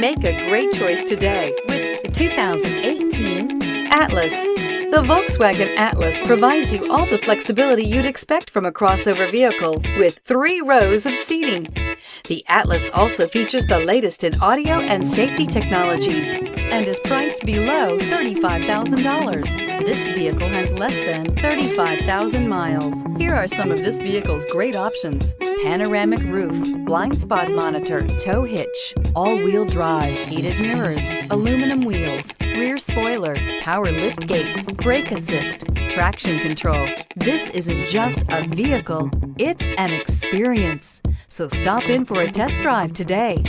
Make a great choice today with the 2018 Atlas. The Volkswagen Atlas provides you all the flexibility you'd expect from a crossover vehicle with 3 rows of seating. The Atlas also features the latest in audio and safety technologies and is priced below $35,000. This vehicle has less than 35,000 miles. Here are some of this vehicle's great options: panoramic roof, blind spot monitor, tow hitch, all-wheel drive, heated mirrors, aluminum wheels, rear spoiler, power liftgate, brake assist, traction control. This isn't just a vehicle, it's an experience. So stop in for a test drive today.